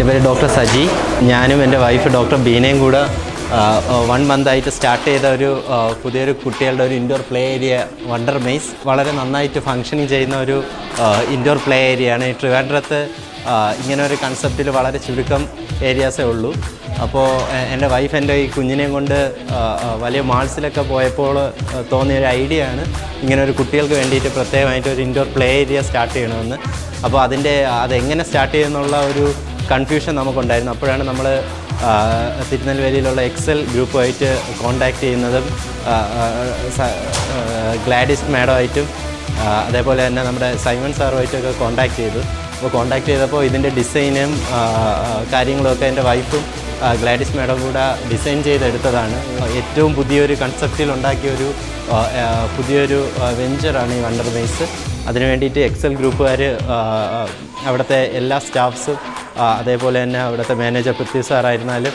എൻ്റെ പേര് ഡോക്ടർ സജി. ഞാനും എൻ്റെ വൈഫ് ഡോക്ടർ ബീനയും കൂടെ 1 മന്തായിട്ട് സ്റ്റാർട്ട് ചെയ്ത ഒരു പുതിയൊരു കുട്ടികളുടെ ഒരു indoor play area wonder maze. വളരെ നന്നായിട്ട് ഫങ്ഷനിങ് ചെയ്യുന്ന ഒരു ഇൻഡോർ പ്ലേ ഏരിയയാണ്. ഈ ട്രിവാൻഡ്രത്ത് ഇങ്ങനെ ഒരു കൺസെപ്റ്റിൽ വളരെ ചുരുക്കം ഏരിയാസേ ഉള്ളൂ. അപ്പോൾ എൻ്റെ വൈഫ് എൻ്റെ ഈ കുഞ്ഞിനെയും കൊണ്ട് വലിയ മാൾസിലൊക്കെ പോയപ്പോൾ തോന്നിയൊരു ഐഡിയ ആണ് ഇങ്ങനെ ഒരു കുട്ടികൾക്ക് വേണ്ടിയിട്ട് പ്രത്യേകമായിട്ട് ഒരു ഇൻഡോർ പ്ലേ ഏരിയ സ്റ്റാർട്ട് ചെയ്യണമെന്ന്. അപ്പോൾ അതെങ്ങനെ സ്റ്റാർട്ട് ചെയ്യുന്നുള്ള ഒരു കൺഫ്യൂഷൻ നമുക്കുണ്ടായിരുന്നു. അപ്പോഴാണ് നമ്മൾ തിരുനെൽവേലിയിലുള്ള എക്സൽ ഗ്രൂപ്പുമായിട്ട് കോൺടാക്റ്റ് ചെയ്യുന്നതും ഗ്ലാഡിസ് മാഡമായിട്ടും അതേപോലെ തന്നെ നമ്മുടെ സൈമൺ സാറുമായിട്ടൊക്കെ കോൺടാക്റ്റ് ചെയ്തു. അപ്പോൾ കോൺടാക്റ്റ് ചെയ്തപ്പോൾ ഇതിൻ്റെ ഡിസൈനും കാര്യങ്ങളുമൊക്കെ എൻ്റെ വൈഫും ഗ്ലാഡിസ് മാഡം കൂടെ ഡിസൈൻ ചെയ്തെടുത്തതാണ്. ഏറ്റവും പുതിയൊരു കൺസെപ്റ്റിൽ ഉണ്ടാക്കിയൊരു പുതിയൊരു വെഞ്ചറാണ് ഈ വണ്ടർ മെയ്സ്. അതിനു വേണ്ടിയിട്ട് എക്സൽ ഗ്രൂപ്പുകാർ അവിടുത്തെ എല്ലാ സ്റ്റാഫ്സും അതേപോലെ തന്നെ അവിടുത്തെ മാനേജർ പൃഥ്വി സാറായിരുന്നാലും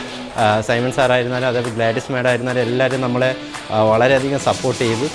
സൈമൺ സാറായിരുന്നാലും അതേപോലെ ഗ്ലാഡിസ് മാഡം ആയിരുന്നാലും എല്ലാവരും നമ്മളെ വളരെയധികം സപ്പോർട്ട് ചെയ്തു.